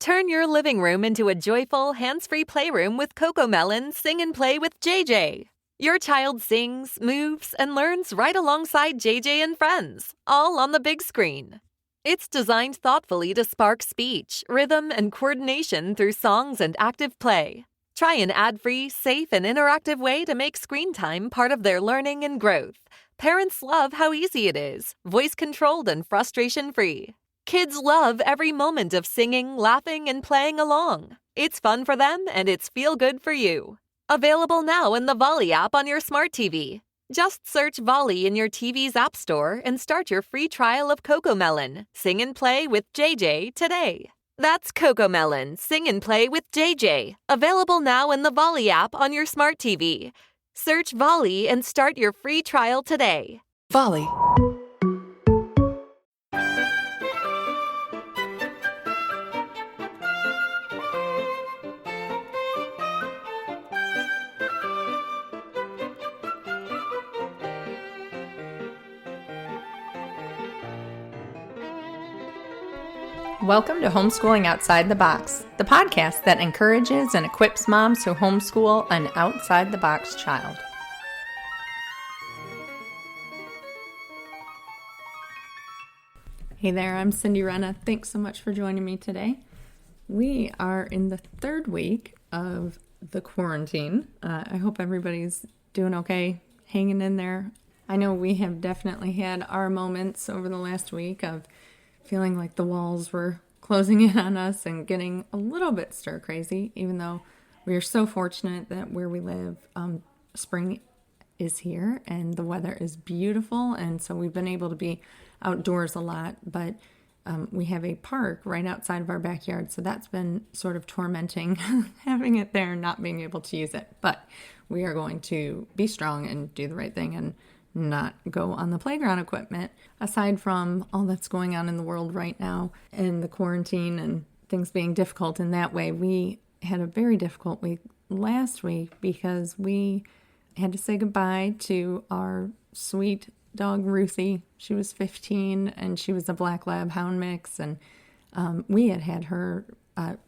Turn your living room into a joyful, hands-free playroom with CoComelon Sing and Play with JJ. Your child sings, moves, and learns right alongside JJ and friends, all on the big screen. It's designed thoughtfully to spark speech, rhythm, and coordination through songs and active play. Try an ad-free, safe, and interactive way to make screen time part of their learning and growth. Parents love how easy it is, voice-controlled and frustration-free. Kids love every moment of singing, laughing, and playing along. It's fun for them, and it's feel-good for you. Available now in the Volley app on your smart TV. Just search Volley in your TV's app store and start your free trial of CoComelon Sing and Play with JJ today. That's CoComelon Sing and Play with JJ. Available now in the Volley app on your smart TV. Search Volley and start your free trial today. Volley. Welcome to Homeschooling Outside the Box, the podcast that encourages and equips moms to homeschool an outside-the-box child. Hey there, I'm Cindy Renna. Thanks so much for joining me today. We are in the third week of the quarantine. I hope everybody's doing okay, hanging in there. I know we have definitely had our moments over the last week of feeling like the walls were closing in on us and getting a little bit stir crazy, even though we are so fortunate that where we live, spring is here and the weather is beautiful. And so we've been able to be outdoors a lot, but we have a park right outside of our backyard. So that's been sort of tormenting having it there and not being able to use it. But we are going to be strong and do the right thing and not go on the playground equipment. Aside from all that's going on in the world right now and the quarantine and things being difficult in that way, we had a very difficult week last week because we had to say goodbye to our sweet dog Ruthie. She was 15 and she was a black lab hound mix, and we had her,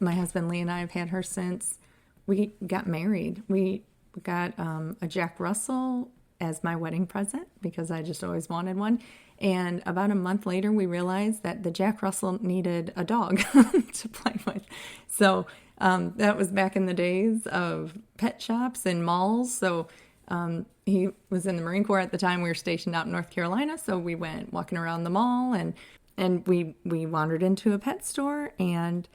my husband Lee and I have had her since we got married. We got a Jack Russell as my wedding present because I just always wanted one. And about a month later, we realized that the Jack Russell needed a dog to play with. So that was back in the days of pet shops and malls. So he was in the Marine Corps at the time. We were stationed out in North Carolina. So we went walking around the mall and we wandered into a pet store. And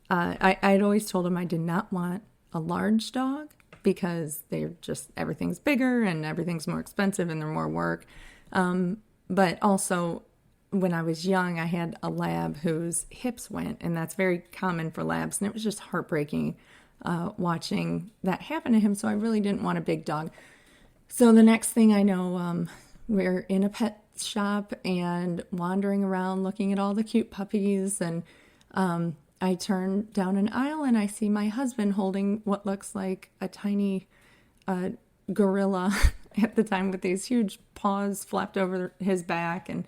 I'd always told him I did not want a large dog, because they're just, everything's bigger and everything's more expensive and they're more work. But also, when I was young, I had a lab whose hips went, and that's very common for labs. And it was just heartbreaking watching that happen to him. So I really didn't want a big dog. So the next thing I know, we're in a pet shop and wandering around looking at all the cute puppies. And I turn down an aisle and I see my husband holding what looks like a tiny gorilla at the time with these huge paws flapped over his back. And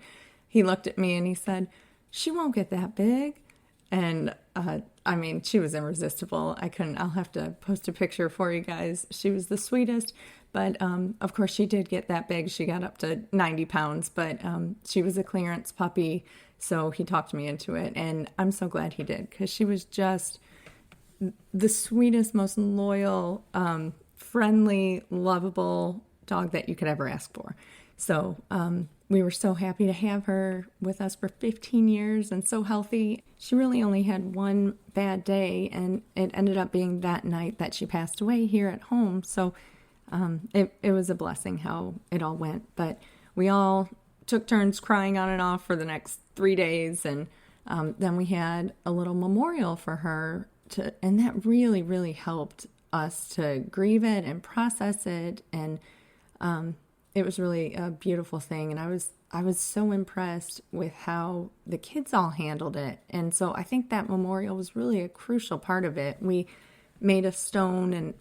he looked at me and he said, "She won't get that big." And I mean, she was irresistible. I'll have to post a picture for you guys. She was the sweetest. But of course, she did get that big. She got up to 90 pounds, but she was a clearance puppy. So he talked me into it, and I'm so glad he did, because she was just the sweetest, most loyal, friendly, lovable dog that you could ever ask for. So we were so happy to have her with us for 15 years and so healthy. She really only had one bad day, and it ended up being that night that she passed away here at home. So it was a blessing how it all went. But we all took turns crying on and off for the next 3 days. And then we had a little memorial for her, and that really, really helped us to grieve it and process it. And it was really a beautiful thing. And I was so impressed with how the kids all handled it. And so I think that memorial was really a crucial part of it. We made a stone and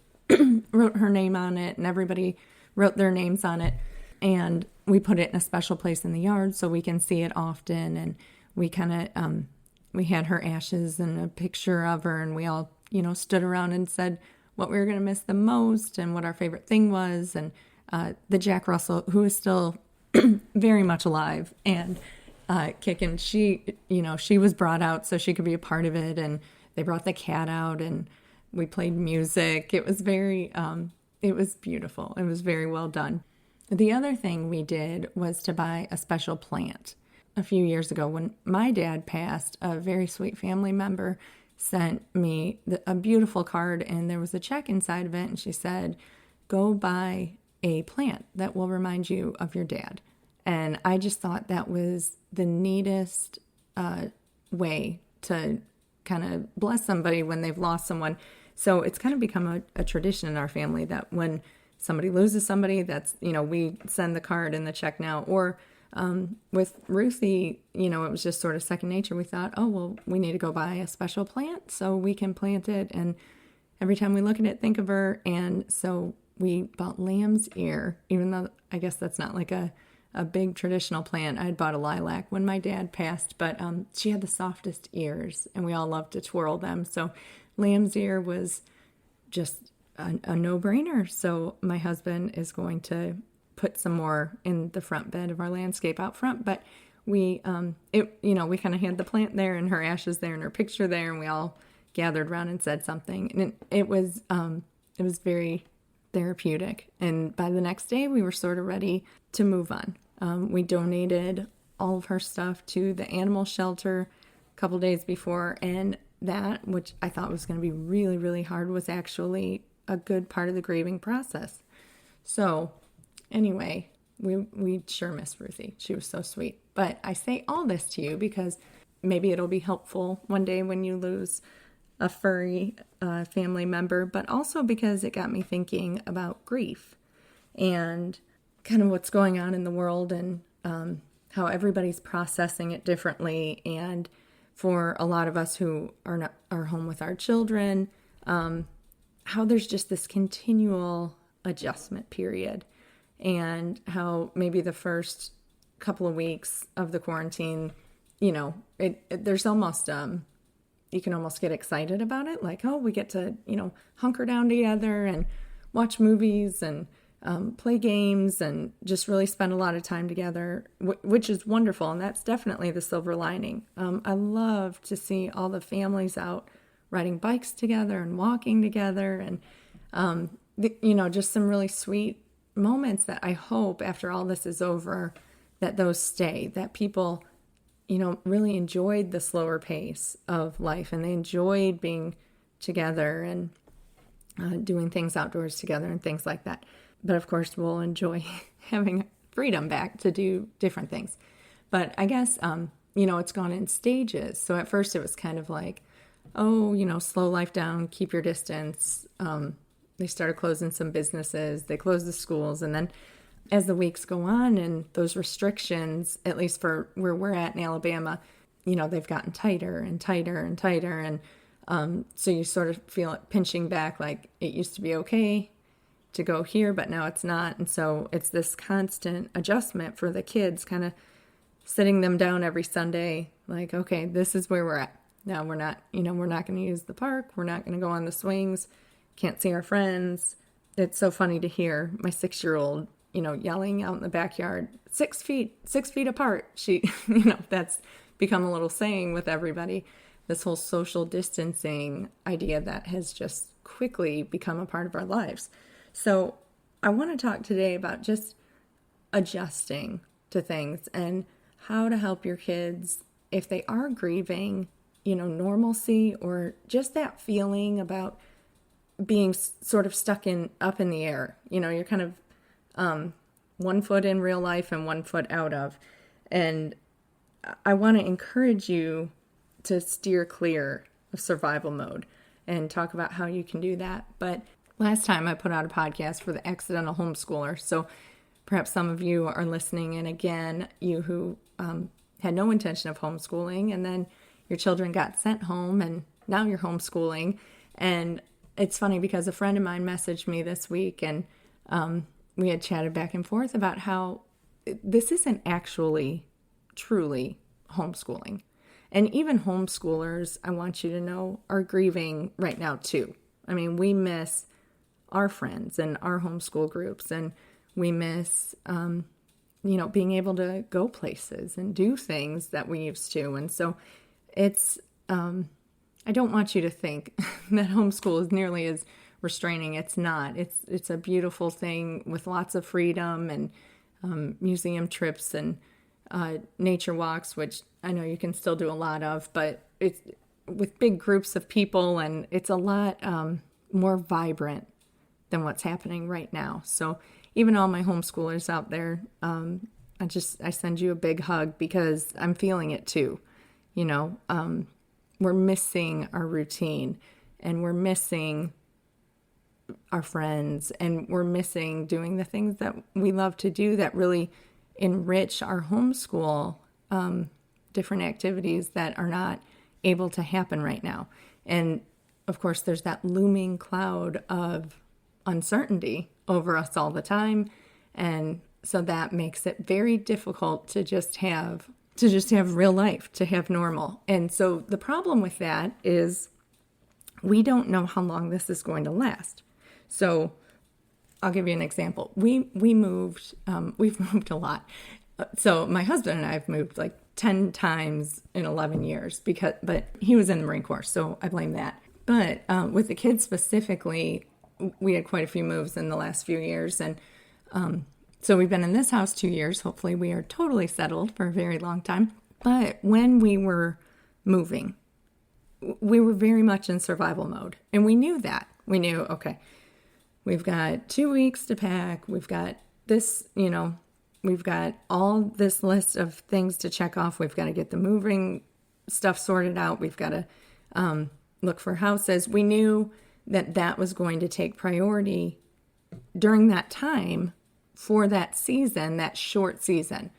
wrote her name on it, and everybody wrote their names on it. And we put it in a special place in the yard so we can see it often. And we kind of we had her ashes and a picture of her, and we all, stood around and said what we were going to miss the most and what our favorite thing was. And the Jack Russell, who is still very much alive and kicking, she was brought out so she could be a part of it, and they brought the cat out and we played music. It was it was beautiful. It was very well done. The other thing we did was to buy a special plant. A few years ago when my dad passed, a very sweet family member sent me a beautiful card, and there was a check inside of it, and she said, go buy a plant that will remind you of your dad. And I just thought that was the neatest way to kind of bless somebody when they've lost someone. So it's kind of become a tradition in our family that when somebody loses somebody, that's, we send the card and the check now. Or with Ruthie, it was just sort of second nature. We thought, oh, well, we need to go buy a special plant so we can plant it. And every time we look at it, think of her. And so we bought lamb's ear, even though I guess that's not like a big traditional plant. I had bought a lilac when my dad passed, but she had the softest ears and we all loved to twirl them. So lamb's ear was just a no-brainer. So my husband is going to put some more in the front bed of our landscape out front, but we kind of had the plant there and her ashes there and her picture there, and we all gathered around and said something, and it was very therapeutic. And by the next day, we were sort of ready to move on. We donated all of her stuff to the animal shelter a couple days before, and that, which I thought was going to be really, really hard, was actually a good part of the grieving process. So anyway, we sure miss Ruthie. She was so sweet. But I say all this to you because maybe it'll be helpful one day when you lose a furry family member, but also because it got me thinking about grief and kind of what's going on in the world, and how everybody's processing it differently. And for a lot of us who are home with our children, how there's just this continual adjustment period, and how maybe the first couple of weeks of the quarantine, there's almost, you can almost get excited about it. Like, oh, we get to, hunker down together and watch movies and play games and just really spend a lot of time together, which is wonderful. And that's definitely the silver lining. I love to see all the families out riding bikes together and walking together, and, just some really sweet moments that I hope after all this is over, that those stay, that people, really enjoyed the slower pace of life, and they enjoyed being together and doing things outdoors together and things like that. But of course, we'll enjoy having freedom back to do different things. But I guess, it's gone in stages. So at first it was kind of like, oh, slow life down, keep your distance. They started closing some businesses, they closed the schools. And then as the weeks go on and those restrictions, at least for where we're at in Alabama, they've gotten tighter and tighter and tighter. And so you sort of feel it pinching back, like it used to be okay to go here, but now it's not. And so it's this constant adjustment for the kids, kind of sitting them down every Sunday, like, okay, this is where we're at. Now we're not going to use the park. We're not going to go on the swings. Can't see our friends. It's so funny to hear my 6-year-old, yelling out in the backyard, 6 feet apart. She, that's become a little saying with everybody. This whole social distancing idea that has just quickly become a part of our lives. So I want to talk today about just adjusting to things and how to help your kids if they are grieving, normalcy, or just that feeling about being sort of stuck up in the air. You're kind of 1 foot in real life and 1 foot out of. And I want to encourage you to steer clear of survival mode and talk about how you can do that. But last time I put out a podcast for the accidental homeschooler. So perhaps some of you are listening, and again, you who had no intention of homeschooling, and then your children got sent home and now you're homeschooling. And it's funny because a friend of mine messaged me this week, and we had chatted back and forth about how this isn't actually truly homeschooling. And even homeschoolers, I want you to know, are grieving right now too. I mean, we miss our friends and our homeschool groups, and we miss, being able to go places and do things that we used to. And so it's, I don't want you to think that homeschool is nearly as restraining. It's not. It's a beautiful thing with lots of freedom and museum trips and nature walks, which I know you can still do a lot of, but it's with big groups of people, and it's a lot more vibrant than what's happening right now. So even all my homeschoolers out there, I send you a big hug because I'm feeling it too. We're missing our routine, and we're missing our friends, and we're missing doing the things that we love to do that really enrich our homeschool, different activities that are not able to happen right now. And of course, there's that looming cloud of uncertainty over us all the time. And so that makes it very difficult to just have real life, to have normal. And so the problem with that is we don't know how long this is going to last. So I'll give you an example. We moved, we've moved a lot. So my husband and I have moved like 10 times in 11 years but he was in the Marine Corps, so I blame that. But with the kids specifically, we had quite a few moves in the last few years. And so we've been in this house 2 years. Hopefully we are totally settled for a very long time. But when we were moving, we were very much in survival mode. And we knew that. We knew, okay, we've got 2 weeks to pack. We've got this, we've got all this list of things to check off. We've got to get the moving stuff sorted out. We've got to look for houses. We knew that was going to take priority during that time for that season, that short season.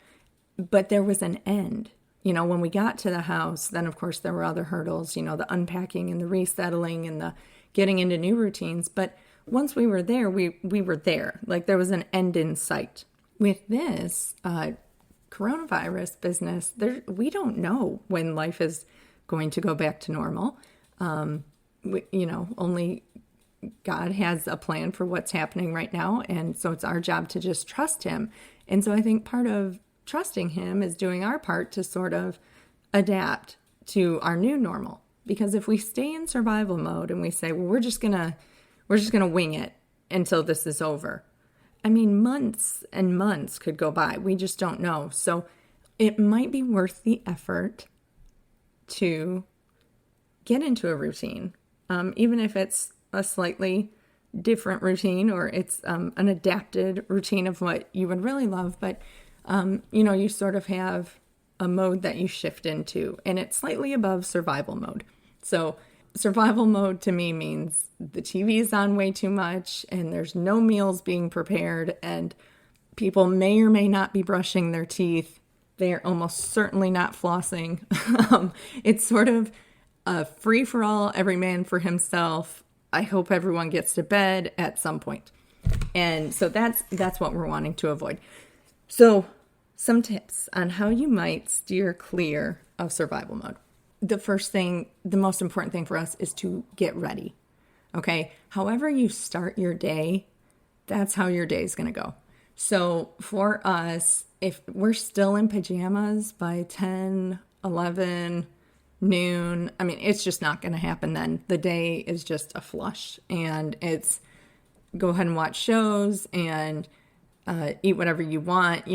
But there was an end. When we got to the house, then of course there were other hurdles, the unpacking and the resettling and the getting into new routines. But once we were there, we were there. Like there was an end in sight. With this coronavirus business, we don't know when life is going to go back to normal. Only God has a plan for what's happening right now. And so it's our job to just trust him. And so I think part of trusting him is doing our part to sort of adapt to our new normal. Because if we stay in survival mode and we say, well, we're just gonna wing it until this is over. I mean, months and months could go by. We just don't know. So it might be worth the effort to get into a routine, even if it's a slightly different routine or it's an adapted routine of what you would really love. But, you sort of have a mode that you shift into, and it's slightly above survival mode. So survival mode to me means the TV is on way too much and there's no meals being prepared and people may or may not be brushing their teeth. They're almost certainly not flossing. It's sort of a free-for-all, every man for himself. I hope everyone gets to bed at some point. And so that's what we're wanting to avoid. So some tips on how you might steer clear of survival mode. The first thing, the most important thing for us is to get ready. Okay? However you start your day, that's how your day is going to go. So for us, if we're still in pajamas by 10, 11, noon, I mean, it's just not going to happen then. The day is just a flush, and it's go ahead and watch shows and eat whatever you want,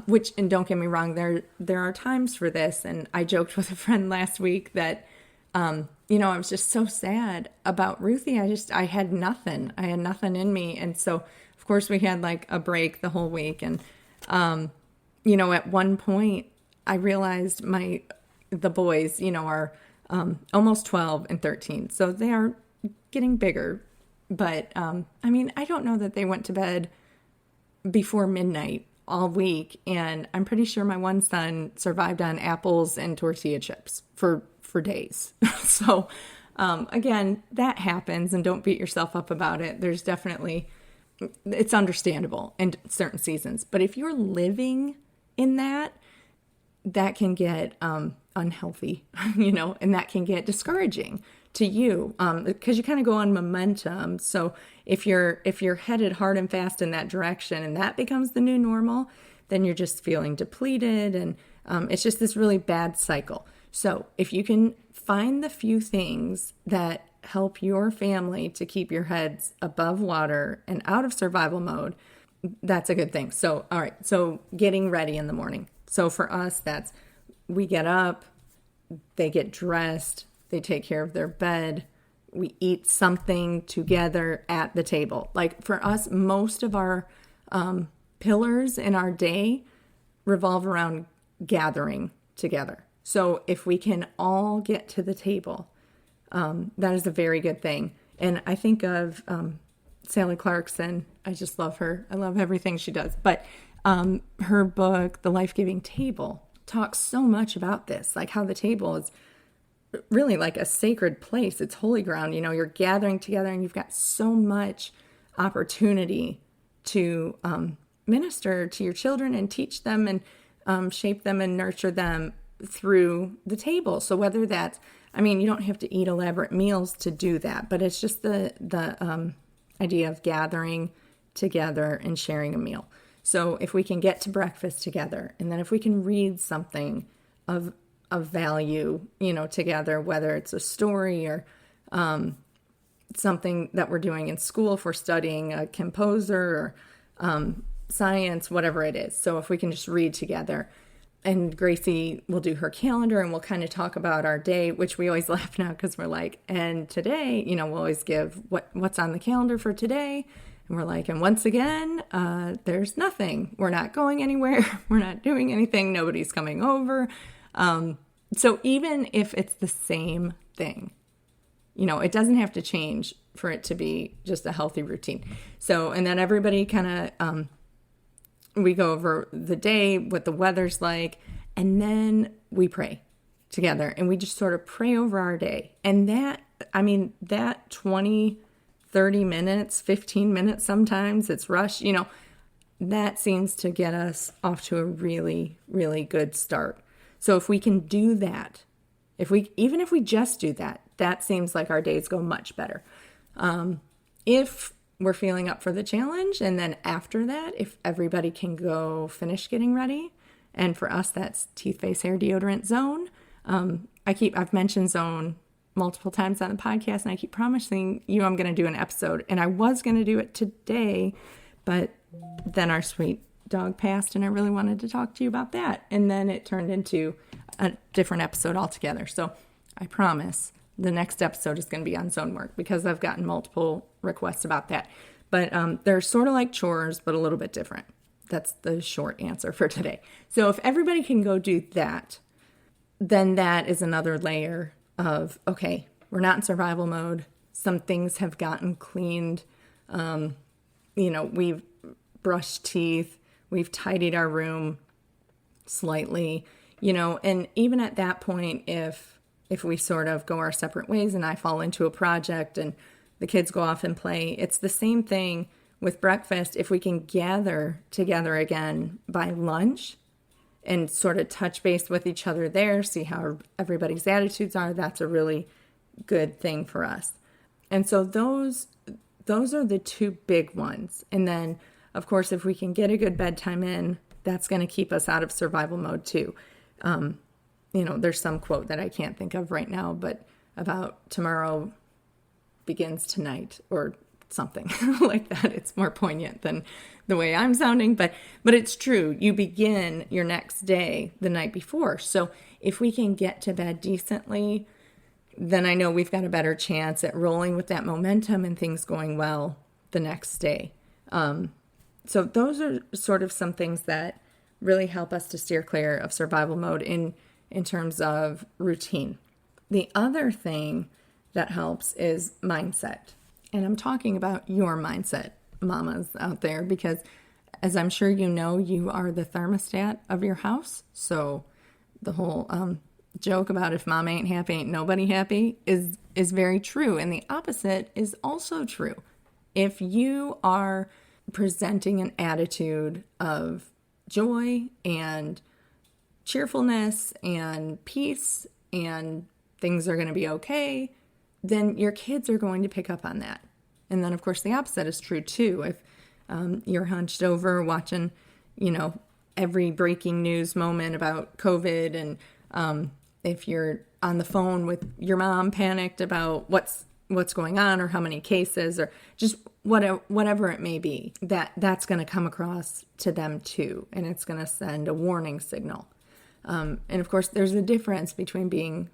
which, and don't get me wrong, there are times for this. And I joked with a friend last week that, I was just so sad about Ruthie. I had nothing. I had nothing in me. And so, of course, we had like a break the whole week. And, at one point I realized the boys, are almost 12 and 13. So they are getting bigger. But, I don't know that they went to bed before midnight all week. And I'm pretty sure my one son survived on apples and tortilla chips for days. So, again, that happens, and don't beat yourself up about it. There's definitely, it's understandable in certain seasons. But if you're living in that can get unhealthy, and that can get discouraging to you, because you kind of go on momentum. So if you're headed hard and fast in that direction and that becomes the new normal, then you're just feeling depleted, and it's just this really bad cycle. So if you can find the few things that help your family to keep your heads above water and out of survival mode, that's a good thing. So, all right. So getting ready in the morning. So for us, we get up, they get dressed, they take care of their bed, we eat something together at the table. Like for us, most of our pillars in our day revolve around gathering together. So if we can all get to the table, that is a very good thing. And I think of Sally Clarkson. I just love her. I love everything she does. But her book, The Life-Giving Table, talks so much about this, like how the table is really like a sacred place. It's holy ground. You're gathering together and you've got so much opportunity to minister to your children and teach them and shape them and nurture them through the table. So whether that's, you don't have to eat elaborate meals to do that, but it's just the idea of gathering together and sharing a meal. So if we can get to breakfast together, and then if we can read something of value, together, whether it's a story or something that we're doing in school, if we're studying a composer or science, whatever it is. So if we can just read together, and Gracie will do her calendar and we'll kind of talk about our day, which we always laugh now because we're like, and today, we'll always give what's on the calendar for today. And we're like, and once again, there's nothing. We're not going anywhere. We're not doing anything. Nobody's coming over. So even if it's the same thing, it doesn't have to change for it to be just a healthy routine. So, and then everybody kind of, we go over the day, what the weather's like, and then we pray together and we just sort of pray over our day. And that 20, 30 minutes, 15 minutes, sometimes it's rushed, that seems to get us off to a really, really good start. So if we can do that, even if we just do that, that seems like our days go much better. If we're feeling up for the challenge, and then after that, if everybody can go finish getting ready, and for us, that's teeth, face, hair, deodorant, zone. I've mentioned zone multiple times on the podcast, and I keep promising you I'm going to do an episode, and I was going to do it today, but then our sweet dog passed, and I really wanted to talk to you about that, and then it turned into a different episode altogether. So I promise the next episode is going to be on zone work, because I've gotten multiple requests about that. But they're sort of like chores, but a little bit different. That's the short answer for today. So if everybody can go do that, then that is another layer of, okay, we're not in survival mode. Some things have gotten cleaned. We've brushed teeth. We've tidied our room slightly, and even at that point, if we sort of go our separate ways and I fall into a project and the kids go off and play, it's the same thing with breakfast. If we can gather together again by lunch and sort of touch base with each other there, see how everybody's attitudes are, that's a really good thing for us. And so those are the two big ones. And then, of course, if we can get a good bedtime in, that's going to keep us out of survival mode too. There's some quote that I can't think of right now, but about tomorrow begins tonight or something like that. It's more poignant than the way I'm sounding, but it's true. You begin your next day the night before. So if we can get to bed decently, then I know we've got a better chance at rolling with that momentum and things going well the next day. So those are sort of some things that really help us to steer clear of survival mode in terms of routine. The other thing that helps is mindset. And I'm talking about your mindset, mamas out there, because as I'm sure you know, you are the thermostat of your house. So the whole joke about if mom ain't happy, ain't nobody happy is very true. And the opposite is also true. If you are presenting an attitude of joy and cheerfulness and peace and things are going to be okay, then your kids are going to pick up on that. And then, of course, the opposite is true, too. If you're hunched over watching, every breaking news moment about COVID, and if you're on the phone with your mom panicked about what's going on or how many cases or just whatever it may be, that's going to come across to them, too. And it's going to send a warning signal. And, of course, there's a difference between being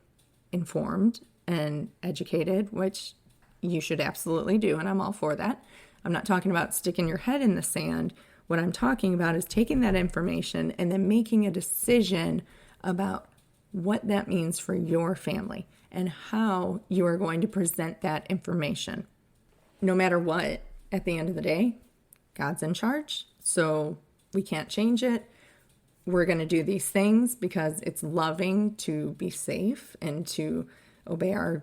informed and educated, which you should absolutely do, and I'm all for that. I'm not talking about sticking your head in the sand. What I'm talking about is taking that information and then making a decision about what that means for your family and how you are going to present that information. No matter what, at the end of the day, God's in charge, so we can't change it. We're going to do these things because it's loving to be safe and to obey our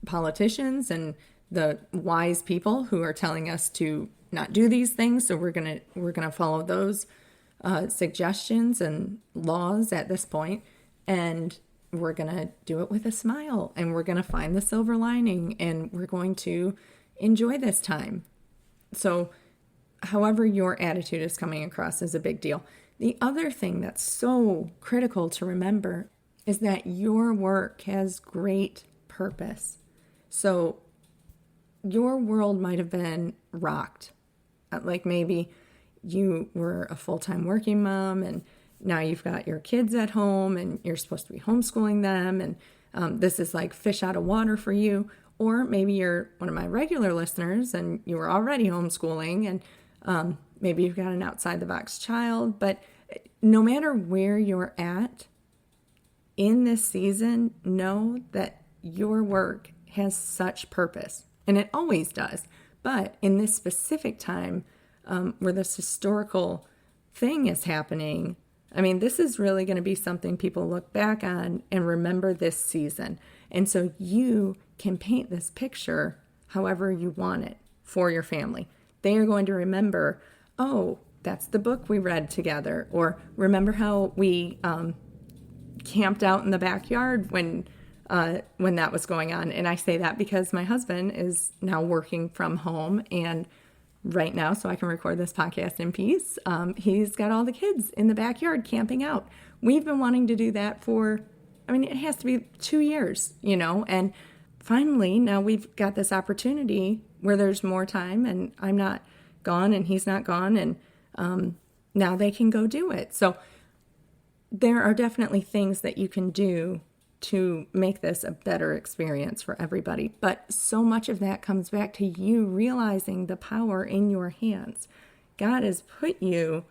politicians and the wise people who are telling us to not do these things. So we're gonna follow those suggestions and laws at this point, and we're gonna do it with a smile, and we're gonna find the silver lining, and we're going to enjoy this time. So however your attitude is coming across is a big deal. The other thing that's so critical to remember is that your work has great purpose. So your world might have been rocked. Like maybe you were a full-time working mom and now you've got your kids at home and you're supposed to be homeschooling them, and this is like fish out of water for you. Or maybe you're one of my regular listeners and you were already homeschooling, and maybe you've got an outside-the-box child. But no matter where you're at in this season, know that your work has such purpose, and it always does. But in this specific time where this historical thing is happening, I mean, this is really going to be something people look back on and remember this season. And so you can paint this picture however you want it for your family. They are going to remember, oh, that's the book we read together, or remember how we camped out in the backyard when that was going on. And I say that because my husband is now working from home, and right now, so I can record this podcast in peace, he's got all the kids in the backyard camping out. We've been wanting to do that for, it has to be 2 years, and finally now we've got this opportunity where there's more time and I'm not gone and he's not gone, and now they can go do it. So there are definitely things that you can do to make this a better experience for everybody. But so much of that comes back to you realizing the power in your hands. God has put you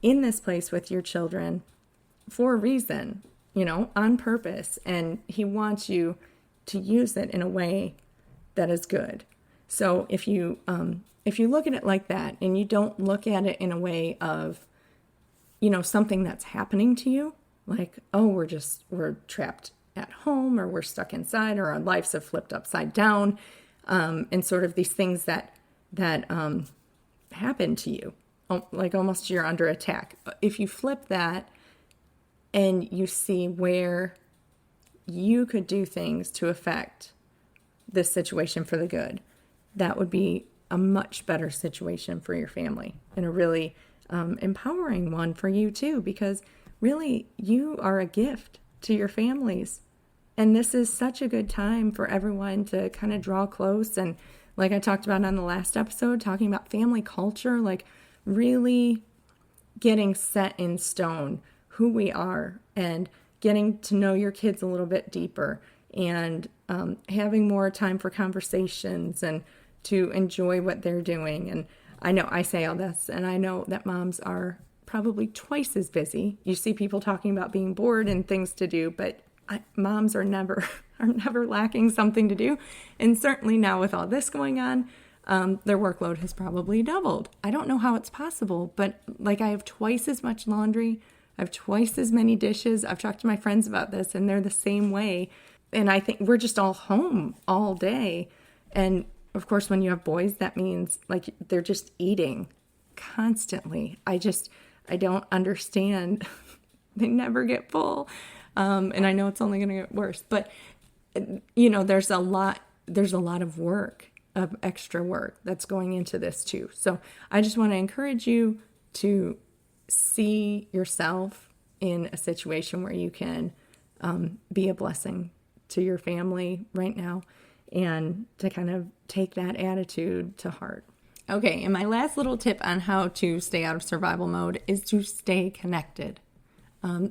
in this place with your children for a reason, on purpose. And he wants you to use it in a way that is good. So if you look at it like that and you don't look at it in a way of, something that's happening to you, like, oh, we're trapped at home, or we're stuck inside, or our lives have flipped upside down, and sort of these things that happen to you, like almost you're under attack. If you flip that and you see where you could do things to affect this situation for the good, that would be a much better situation for your family, and a really empowering one for you too, because really you are a gift to your families. And this is such a good time for everyone to kind of draw close. And like I talked about on the last episode, talking about family culture, like really getting set in stone who we are and getting to know your kids a little bit deeper, and having more time for conversations and to enjoy what they're doing. And I know I say all this, and I know that moms are probably twice as busy. You see people talking about being bored and things to do, but moms are never lacking something to do. And certainly now with all this going on, their workload has probably doubled. I don't know how it's possible, but like I have twice as much laundry. I have twice as many dishes. I've talked to my friends about this, and they're the same way. And I think we're just all home all day. And of course, when you have boys, that means like they're just eating constantly. I don't understand They never get full. And I know it's only going to get worse, but you know, there's a lot of work, of extra work that's going into this too. So I just want to encourage you to see yourself in a situation where you can be a blessing to your family right now, and to kind of take that attitude to heart. Okay, and my last little tip on how to stay out of survival mode is to stay connected.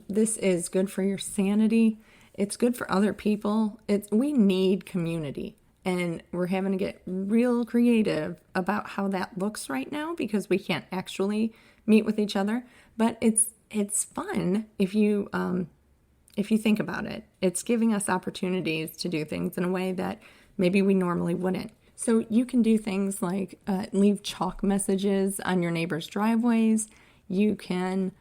This is good for your sanity. It's good for other people. We need community, and we're having to get real creative about how that looks right now because we can't actually meet with each other. But it's fun if you think about it. It's giving us opportunities to do things in a way that maybe we normally wouldn't. So you can do things like leave chalk messages on your neighbors' driveways. You can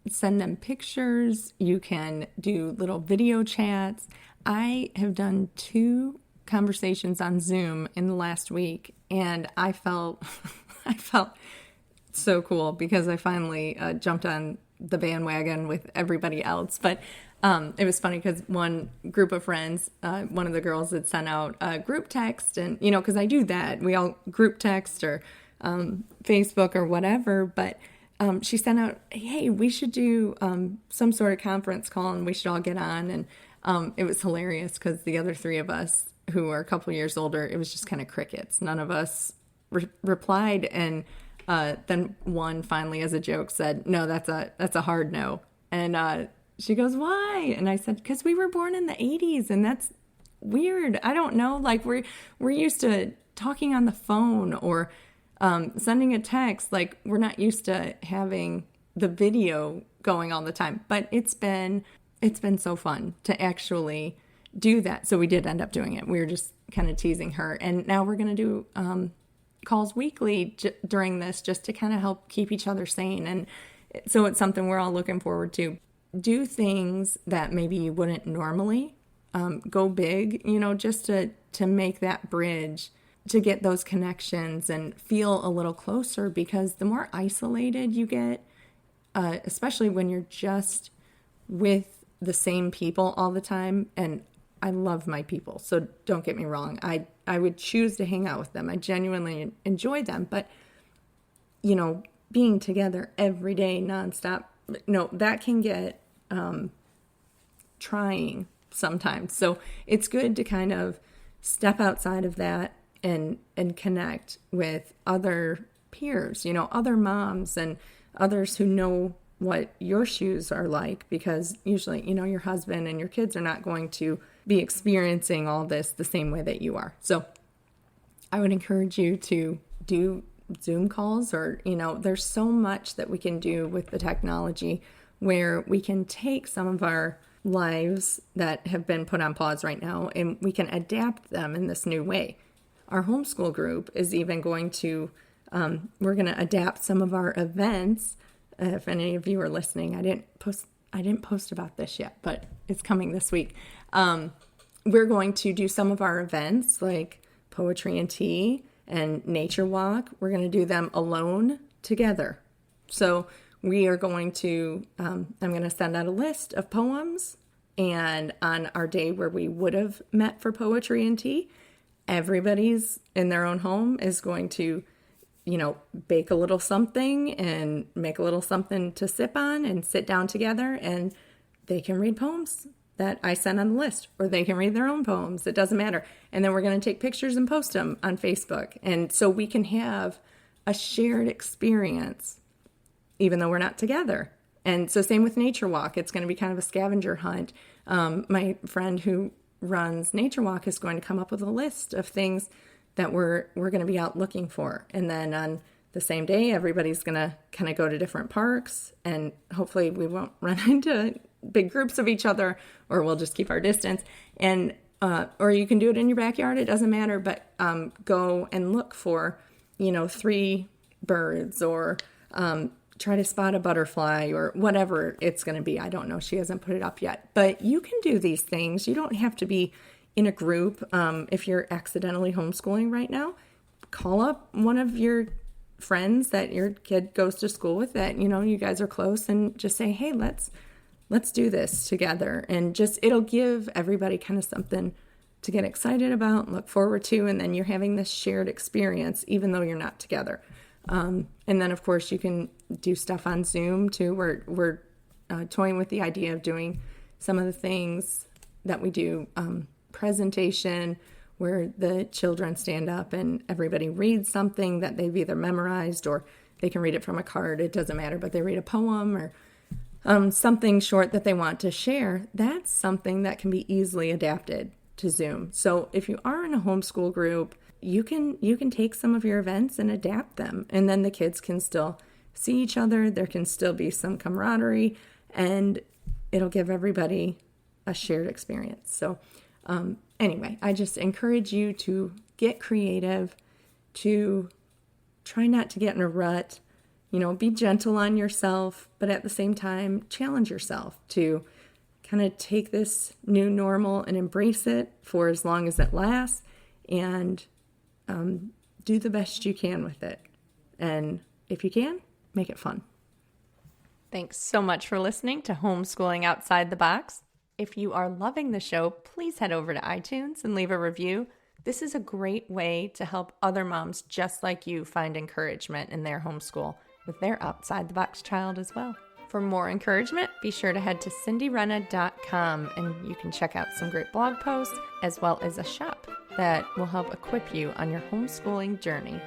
send them pictures. You can do little video chats. I have done 2 conversations on Zoom in the last week, and I felt so cool because I finally jumped on the bandwagon with everybody else. But it was funny because one group of friends, one of the girls had sent out a group text, and you know, because I do that, we all group text or Facebook or whatever, but she sent out, hey, we should do some sort of conference call and we should all get on. And it was hilarious because the other 3 of us who are a couple years older, it was just kind of crickets. None of us replied. And then one finally, as a joke, said, no, that's a hard no. And she goes, why? And I said, because we were born in the 80s and that's weird. I don't know. Like we're used to talking on the phone or sending a text. Like we're not used to having the video going all the time, but it's been so fun to actually do that. So we did end up doing it. We were just kind of teasing her. And now we're going to do calls weekly during this just to kind of help keep each other sane. And so it's something we're all looking forward to. Do things that maybe you wouldn't normally. Go big, you know, just to make that bridge, to get those connections and feel a little closer, because the more isolated you get, especially when you're just with the same people all the time, and I love my people, so don't get me wrong, I would choose to hang out with them. I genuinely enjoy them, but, you know, being together every day, nonstop, no, that can get trying sometimes. So it's good to kind of step outside of that and connect with other peers, you know, other moms and others who know what your shoes are like, because usually, you know, your husband and your kids are not going to be experiencing all this the same way that you are. So I would encourage you to do Zoom calls, or, you know, there's so much that we can do with the technology where we can take some of our lives that have been put on pause right now and we can adapt them in this new way. Our homeschool group is even going to, we're going to adapt some of our events. If any of you are listening, I didn't post about this yet, but it's coming this week. We're going to do some of our events like poetry and tea and nature walk. We're going to do them alone together. So we are going to, I'm going to send out a list of poems, and on our day where we would have met for poetry and tea, everybody's in their own home is going to, you know, bake a little something and make a little something to sip on and sit down together, and they can read poems that I sent on the list, or they can read their own poems. It doesn't matter. And then we're going to take pictures and post them on Facebook. And so we can have a shared experience, even though we're not together. And so same with Nature Walk. It's going to be kind of a scavenger hunt. My friend who runs Nature Walk is going to come up with a list of things that we're going to be out looking for. And then on the same day, everybody's going to kind of go to different parks, and hopefully we won't run into big groups of each other, or we'll just keep our distance. And or you can do it in your backyard. It doesn't matter, but go and look for, you know, 3 birds, or try to spot a butterfly, or whatever it's going to be. I don't know. She hasn't put it up yet, but you can do these things. You don't have to be in a group. If you're accidentally homeschooling right now, call up one of your friends that your kid goes to school with that, you guys are close, and just say, hey, let's do this together. And just, it'll give everybody kind of something to get excited about and look forward to. And then you're having this shared experience, even though you're not together. And then, of course, you can do stuff on Zoom too. We're toying with the idea of doing some of the things that we do, presentation, where the children stand up and everybody reads something that they've either memorized, or they can read it from a card. It doesn't matter, but they read a poem or something short that they want to share. That's something that can be easily adapted to Zoom. So if you are in a homeschool group, you can take some of your events and adapt them, and then the kids can still see each other. There can still be some camaraderie, and it'll give everybody a shared experience. So anyway, I just encourage you to get creative, to try not to get in a rut, be gentle on yourself, but at the same time, challenge yourself to kind of take this new normal and embrace it for as long as it lasts, and do the best you can with it. And if you can, make it fun. Thanks so much for listening to Homeschooling Outside the Box. If you are loving the show, please head over to iTunes and leave a review. This is a great way to help other moms just like you find encouragement in their homeschool with their outside-the-box child as well. For more encouragement, be sure to head to cindyrenna.com, and you can check out some great blog posts as well as a shop that will help equip you on your homeschooling journey.